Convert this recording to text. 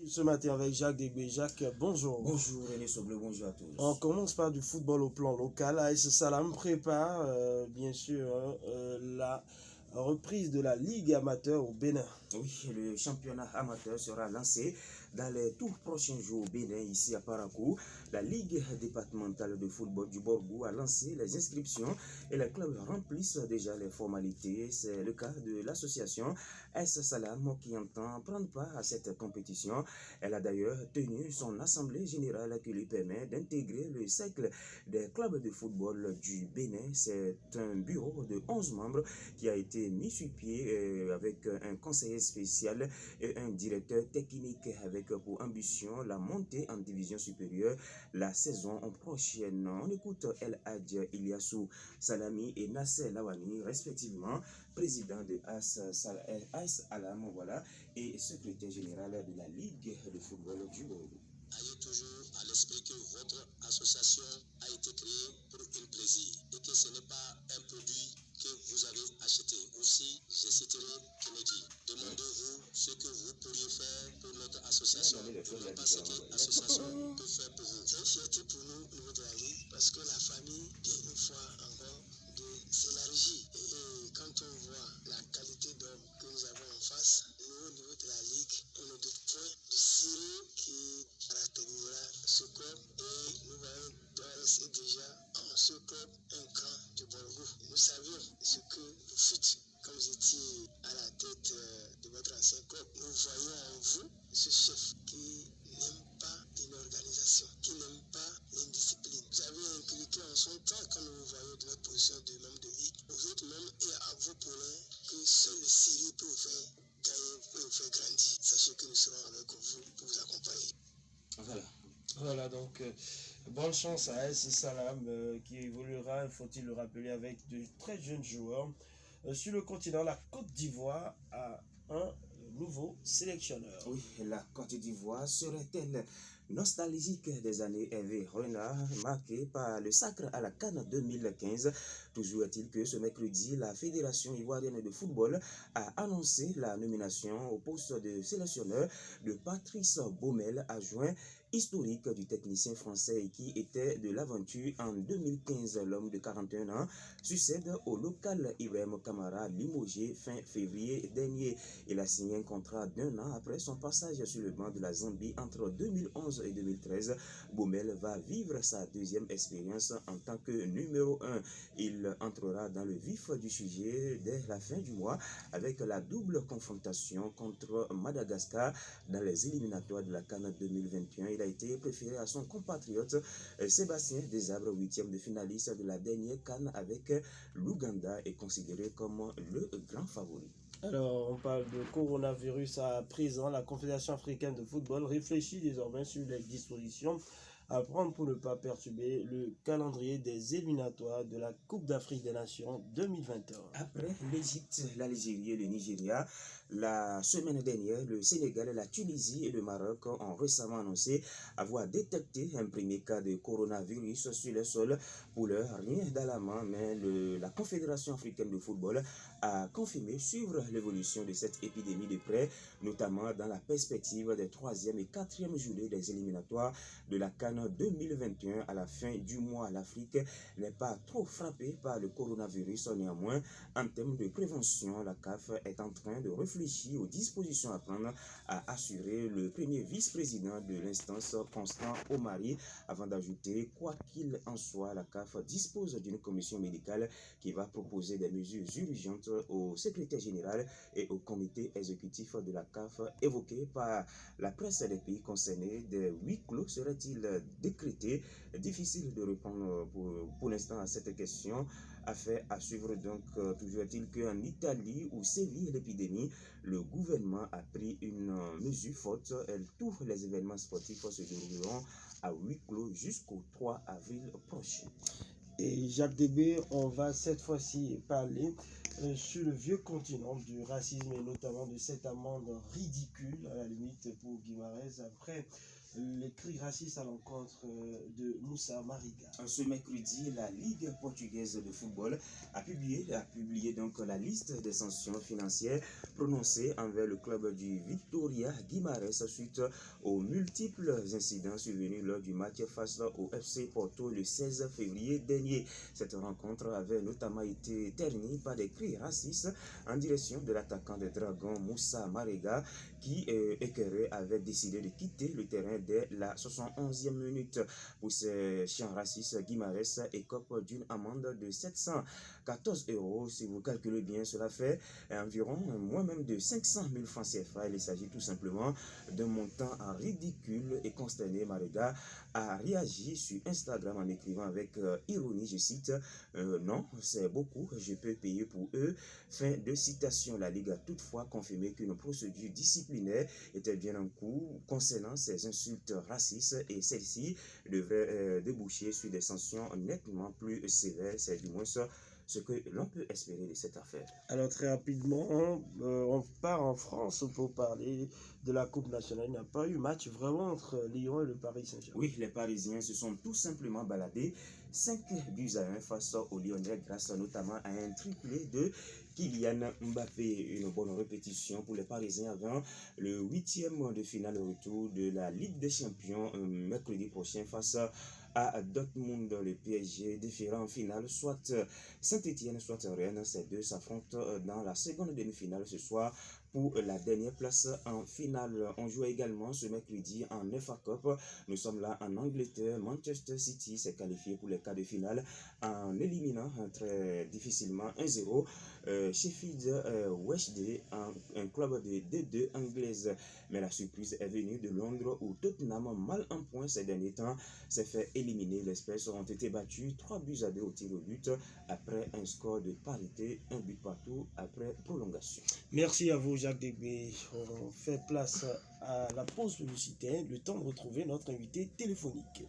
ce matin avec Jacques Degbé. Jacques, bonjour. Bonjour René Soble, bonjour à tous. On commence par du football au plan local. AS Salam prépare bien sûr la reprise de la Ligue amateur au Bénin. Oui, le championnat amateur sera lancé dans les tout prochains jours au Bénin, ici à Parakou. La Ligue départementale de football du Borgou a lancé les inscriptions et les clubs remplissent déjà les formalités. C'est le cas de l'association AS Salam qui entend prendre part à cette compétition. Elle a d'ailleurs tenu son assemblée générale qui lui permet d'intégrer le cercle des clubs de football du Bénin. C'est un bureau de 11 membres qui a été mis sur pied avec un conseiller spécial et un directeur technique avec pour ambition la montée en division supérieure la saison prochaine. On écoute El Hadj Ilyassou Salami et Nasser Lawani respectivement, président de AS Alam voilà, et secrétaire général de la Ligue de football du Bordeaux. Ayez toujours à l'esprit que votre association a été créée pour un plaisir et que ce n'est pas un produit que vous avez acheté. Aussi, je citerai Kennedy. Demandez-vous ce que vous pourriez faire pour notre association. Non pas ce que l'association peut faire pour vous. C'est une fierté pour nous au niveau de la Ligue parce que la famille est une fois encore de s'élargir. Et quand on voit la qualité d'homme que nous avons en face, nous au niveau de la Ligue, on ne doute point du sérieux qui caractérisera ce club et nous voyons d'ores et déjà en ce club un cran du Borgou. Nous savions ce que vous faites quand vous étiez à la tête de votre ancien club. Nous voyons en vous ce chef qui n'aime pas l'organisation, qui n'aime pas l'indiscipline. Vous avez inculqué en son temps, quand nous vous voyons de notre position de membre de ligue, aux autres membres et à vos poulains, que seul le sérieux peut vous faire gagner, peut vous faire grandir. Sachez que nous serons avec vous pour vous accompagner. Voilà donc bonne chance à AS Salam qui évoluera, faut-il le rappeler, avec de très jeunes joueurs. Sur le continent, la Côte d'Ivoire a un nouveau sélectionneur. Oui, la Côte d'Ivoire serait-elle nostalgique des années Hervé Renard, marquée par le sacre à la CAN 2015. Toujours est-il que ce mercredi, la Fédération ivoirienne de football a annoncé la nomination au poste de sélectionneur de Patrice Baumel, adjoint historique du technicien français qui était de l'aventure en 2015. L'homme de 41 ans succède au local Ibrahim Kamara, limogé fin février dernier. Il a signé un contrat d'1 an après son passage sur le banc de la Zambie entre 2011 et 2013. Baumel va vivre sa deuxième expérience en tant que numéro 1. Il entrera dans le vif du sujet dès la fin du mois avec la double confrontation contre Madagascar dans les éliminatoires de la CAN 2021. Il a été préféré à son compatriote Sébastien Desabre, 8e de finaliste de la dernière CAN avec l'Ouganda, est considéré comme le grand favori. Alors, on parle de coronavirus à présent. La Confédération africaine de football réfléchit désormais sur les dispositions à prendre pour ne pas perturber le calendrier des éliminatoires de la Coupe d'Afrique des Nations 2021. Après l'Égypte, l'Algérie et le Nigeria, la semaine dernière, le Sénégal, la Tunisie et le Maroc ont récemment annoncé avoir détecté un premier cas de coronavirus sur le sol. Pour l'heure, rien d'alarmant, mais la Confédération africaine de football a confirmé suivre l'évolution de cette épidémie de près, notamment dans la perspective des 3e et 4e journées des éliminatoires de la CAN 2021 à la fin du mois. L'Afrique n'est pas trop frappée par le coronavirus. Néanmoins, en termes de prévention, la CAF est en train de réfléchir aux dispositions à prendre, a assuré le premier vice-président de l'instance, Constant Omari, avant d'ajouter, quoi qu'il en soit, la CAF dispose d'une commission médicale qui va proposer des mesures urgentes au secrétaire général et au comité exécutif de la CAF, évoqué par la presse des pays concernés. Des huis clos seraient-ils décrétés? Difficile de répondre pour l'instant à cette question. Affaire à suivre donc. Toujours est-il qu'en Italie où sévit l'épidémie, le gouvernement a pris une mesure forte. Tous les événements sportifs se dérouleront à huis clos jusqu'au 3 avril prochain. Et Jacques Degbé, on va cette fois-ci parler sur le vieux continent du racisme et notamment de cette amende ridicule à la limite pour Guimarães après les cris racistes à l'encontre de Moussa Mariga. Ce mercredi, la Ligue portugaise de football a publié donc la liste des sanctions financières prononcées envers le club du Vitória Guimarães suite aux multiples incidents survenus lors du match face au FC Porto le 16 février dernier. Cette rencontre avait notamment été ternie par des cris racistes en direction de l'attaquant des Dragons Moussa Mariga qui, écœuré, avait décidé de quitter le terrain dès la 71e minute. Pour ces chants racistes, Guimarães écope d'une amende de 714 €. Si vous calculez bien, cela fait environ moins même de 500 000 francs CFA. Il s'agit tout simplement d'un montant ridicule et consterné. Mariga a réagi sur Instagram en écrivant avec ironie, je cite, non, c'est beaucoup, je peux payer pour eux. Fin de citation. La Ligue a toutefois confirmé qu'une procédure disciplinaire était bien en cours concernant ces insultes racistes et celle-ci devrait déboucher sur des sanctions nettement plus sévères. C'est du moins ce que l'on peut espérer de cette affaire. Alors très rapidement, on part en France pour parler de la Coupe nationale. Il n'y a pas eu match vraiment entre Lyon et le Paris Saint-Germain. Oui, les Parisiens se sont tout simplement baladés 5-1 face aux Lyonnais grâce notamment à un triplé de Kylian Mbappé. Une bonne répétition pour les Parisiens avant le 8e de finale retour de la Ligue des Champions mercredi prochain face à Dortmund. Le PSG défiera en finale soit Saint-Etienne, soit Rennes. Ces deux s'affrontent dans la seconde demi-finale ce soir pour la dernière place en finale. On joue également ce mercredi en FA Cup. Nous sommes là en Angleterre. Manchester City s'est qualifié pour les quarts de finale en éliminant très difficilement 1-0 Sheffield Wednesday, un club de D2 anglaise. Mais la surprise est venue de Londres où Tottenham, mal en point ces derniers temps, s'est fait éliminer. Les Spurs ont été battus 3-2 au tir au but après un score de parité, un but partout après prolongation. Merci à vous, Jacques Degbé. On fait place à la pause publicitaire, le temps de retrouver notre invité téléphonique.